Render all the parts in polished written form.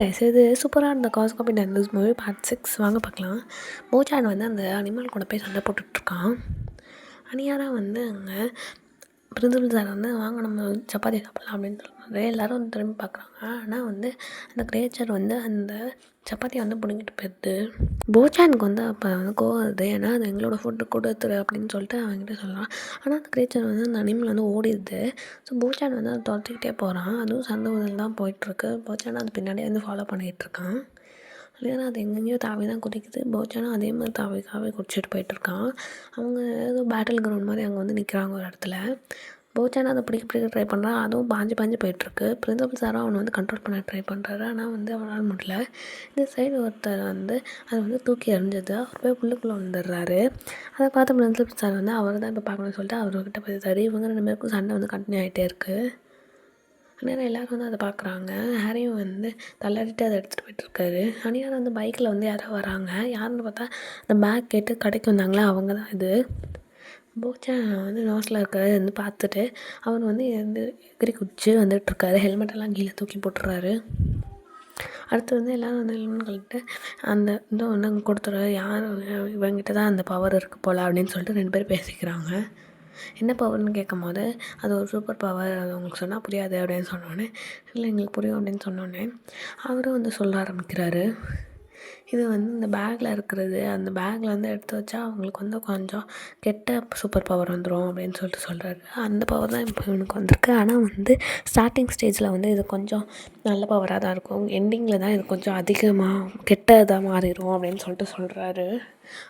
இது சூப்பராக இருந்த காஸ் காப்பி டேனியல்ஸ் மூவி பார்ட் 6 வாங்க பார்க்கலாம். போச்சான் வந்து அந்த அனிமல் கூட போய் சண்டை போட்டுட்ருக்கான். அனியாரா வந்து அங்கே பிரின்சிபல் சார் வந்து வாங்க நம்ம சப்பாத்தி சாப்பிட்லாம் அப்படின்னு சொல்கிறாரு. எல்லோரும் வந்து திரும்பி பார்க்குறாங்க. ஆனால் வந்து அந்த கிரேச்சர் வந்து அந்த சப்பாத்தியை வந்து பிடுங்கிட்டு போயிடுது. போச்சானுக்கு வந்து அப்போ வந்து கோவம் வருது. ஏன்னா அது எங்களோட ஃபுட்டு கொடுத்துரு அப்படின்னு சொல்லிட்டு அவங்ககிட்ட சொல்கிறான். ஆனால் அந்த கிரேச்சர் வந்து அந்த அனிமல் வந்து ஓடிடுது. ஸோ போச்சான் வந்து அதை துரத்திக்கிட்டே போகிறான். அதுவும் சண்டை முதல் தான் போயிட்டுருக்கு. போச்சான் அது பின்னாடியே வந்து ஃபாலோ பண்ணிகிட்ருக்கான். இல்லைன்னா அது எங்கெங்கேயோ தாவி தான் குதிக்குது. போச்சானும் அதே மாதிரி தாவி தாவி குடிச்சிட்டு போயிட்டுருக்கான். அவங்க ஏதோ பேட்டில் கிரவுண்ட் மாதிரி அங்கே வந்து நிற்கிறாங்க ஒரு இடத்துல. போச்சான் அதை பிடிக்க ட்ரை பண்ணுறான். அதுவும் பாஞ்சு போயிட்டுருக்கு. பிரின்சிபல் சாரும் அவனை வந்து கண்ட்ரோல் பண்ண ட்ரை பண்ணுறாரு. ஆனால் வந்து அவனால் முடியல. இந்த சைடு ஒருத்தர் வந்து அதை வந்து தூக்கி எறிஞ்சது. அவர் போய் உள்ளுக்குள்ளே வந்துடுறாரு. அதை பார்த்து பிரின்சிபல் சார் வந்து அவர் தான் இப்போ பார்க்கணும்னு சொல்லிட்டு அவர்கிட்ட போய் சரி இவங்க 2 பேருக்கும் சண்டை வந்து கண்டினியூ ஆகிட்டே இருக்குது. அந்நேரம் எல்லோரும் வந்து அதை பார்க்குறாங்க. ஹாரியும் வந்து தள்ளாடிட்டு அதை எடுத்துகிட்டு போயிட்டுருக்காரு. அந்நேரம் வந்து பைக்கில் வந்து யாரோ வராங்க. யாருன்னு பார்த்தா அந்த பேக் கேட்டு கடைக்கு வந்தாங்களே அவங்க தான் இது. போச்சான் வந்து நோஸில் இருக்கிறத வந்து பார்த்துட்டு அவர் வந்து எகிரி குதிச்சு வந்துட்டுருக்காரு. ஹெல்மெட்டெல்லாம் கீழே தூக்கி போட்டுறாரு. அடுத்து வந்து எல்லோரும் வந்து ஹெல்மெட் கழிட்டு அந்த இந்த வந்து அங்கே கொடுத்துரு யார் இவங்கிட்ட தான் அந்த பவர் இருக்குது போல் அப்படின்னு சொல்லிட்டு 2 பேர் பேசிக்கிறாங்க. என்ன பவர்னு கேட்கும்போது அது ஒரு சூப்பர் பவர், அது உங்களுக்கு சொன்னால் புரியாது அப்படின்னு சொன்னோடனே இல்லை எங்களுக்கு புரியும் அப்படின்னு சொன்னோடனே அவரும் வந்து சொல்ல ஆரம்பிக்கிறாரு. இது வந்து இந்த பேக்கில் இருக்கிறது, அந்த பேக்கில் வந்து எடுத்து வச்சா அவங்களுக்கு வந்து கொஞ்சம் கெட்ட சூப்பர் பவர் வந்துடும் அப்படின்னு சொல்லிட்டு சொல்கிறாரு. அந்த பவர் தான் இப்போ இவனுக்கு வந்திருக்கு. ஆனால் வந்து ஸ்டார்டிங் ஸ்டேஜில் வந்து இது கொஞ்சம் நல்ல பவராக தான் இருக்கும். எண்டிங்கில் தான் இது கொஞ்சம் அதிகமாக கெட்டதாக மாறிடும் அப்படின்னு சொல்லிட்டு சொல்கிறாரு.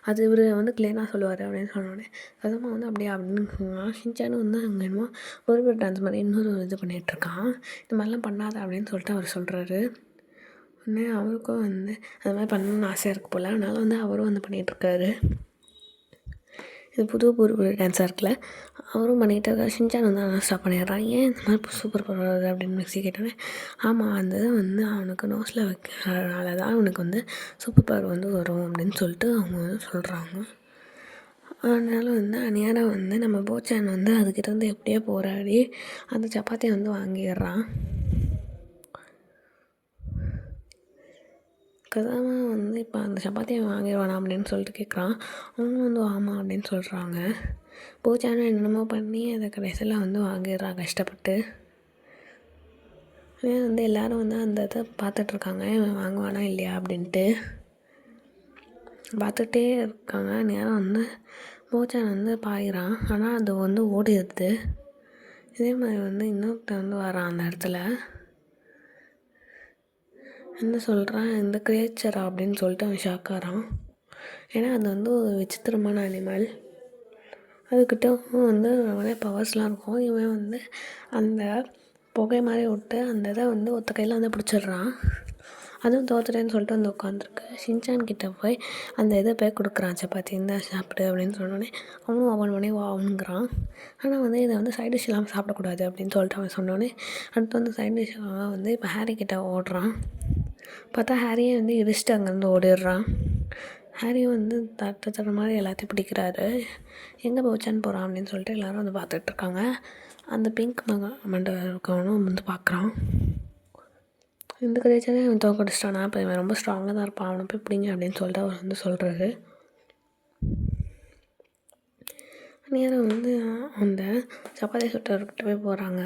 அது இவர் வந்து கிளீனாக சொல்லுவார் அப்படின்னு சொன்னோடனே அதுவும் வந்து அப்படியே அப்படின்னு ஷின்சானும் வந்து அங்கே என்னமோ ஒரு டான்ஸ் மாதிரி இன்னொரு இது பண்ணிகிட்ருக்கான். இந்த மாதிரிலாம் பண்ணாத அப்படின்னு சொல்லிட்டு அவர் சொல்கிறாரு. உடனே அவருக்கும் வந்து அது மாதிரி பண்ணணும்னு ஆசையாக இருக்குது போல். அதனால் வந்து அவரும் வந்து பண்ணிகிட்ருக்காரு. இது புது டான்ஸாக இருக்குல்ல, அவரும் பண்ணிகிட்டு இருக்காரு. ஷின்சான் வந்து அவனை ஸ்டாப் பண்ணிடுறான். ஏன் இந்த மாதிரி சூப்பர் பவர் வருது அப்படின்னு மிக்ஸி கேட்டோன்னே ஆமாம் அந்த இதை வந்து அவனுக்கு நோஸில் வைக்கிறதுனால தான் அவனுக்கு வந்து சூப்பர் பவர் வந்து வரும் அப்படின்னு சொல்லிட்டு அவங்க வந்து சொல்கிறாங்க. அதனால வந்து அந்நேரம் வந்து நம்ம போச்சான் வந்து அதுக்கிட்ட வந்து எப்படியோ போராடி அந்த சப்பாத்தியை வந்து வாங்கிடுறான். கதாமா வந்து இப்போ அந்த சப்பாத்தியை வாங்கிடுவானா அப்படின்னு சொல்லிட்டு கேட்குறான். அவனும் வந்து ஆமாம் அப்படின்னு சொல்கிறாங்க. போச்சானும் என்னென்னமோ பண்ணி அதை கடைசியில் வந்து வாங்கிடுறான் கஷ்டப்பட்டு. வந்து எல்லோரும் வந்து அந்த இதை பார்த்துட்ருக்காங்க இவன் வாங்குவானா இல்லையா அப்படின்ட்டு பார்த்துட்டே இருக்காங்க. நேரம் வந்து போச்சான் வந்து பாயிறான். ஆனால் அது வந்து ஓடிடுது. இதே மாதிரி வந்து இன்னொருத்த வந்து வரான் அந்த இடத்துல. என்ன சொல்கிறான் இந்த கிரேச்சரா அப்படின்னு சொல்லிட்டு அவன் ஷாக்காகிறான். ஏன்னா அது வந்து ஒரு விசித்திரமான அனிமல். அதுக்கிட்ட வந்து நிறைய பவர்ஸ்லாம் இருக்கும். இவன் வந்து அந்த புகை மாதிரி விட்டு அந்த இதை வந்து ஒத்த கையில் வந்து பிடிச்சிடுறான். அதுவும் தோத்துட்டேன்னு சொல்லிட்டு வந்து உட்காந்துருக்கு. ஷின்சான் கிட்டே போய் அந்த இதை போய் கொடுக்குறான் சப்பாத்தி இந்த சாப்பிடு அப்படின்னு சொன்னோடனே அவனும் ஓப்பன் பண்ணி வாங்குறான். ஆனால் வந்து இதை வந்து சைட் டிஷ் இல்லாமல் சாப்பிடக்கூடாது அப்படின்னு சொல்லிட்டு அவன் சொன்னோடனே அடுத்து வந்து சைட் டிஷ் வந்து இப்போ ஹாரி கிட்டே ஓடுறான். பார்த்தா ஹாரியே வந்து இடிச்சிட்டு அங்கேருந்து ஓடிடுறான். ஹாரியும் வந்து தட்டுற மாதிரி எல்லாத்தையும் பிடிக்கிறாரு. எங்கே போச்சான்னு போகிறான் அப்படின்னு சொல்லிட்டு எல்லோரும் வந்து பார்த்துட்ருக்காங்க. அந்த பிங்க் மண்டபம் இருக்கவனும் வந்து பார்க்குறான். இந்த கிரேச்சரே அவன் தோக்கடிச்சிட்டானா இப்போ இவன் ரொம்ப ஸ்ட்ராங்காக தான் இருப்பான், அவனை போய் பிடிங்க அப்படின்னு சொல்லிட்டு அவர் வந்து சொல்கிறாரு. நேரம் வந்து அந்த சப்பாத்தி சுட்டவர்கிட்ட போய் போகிறாங்க.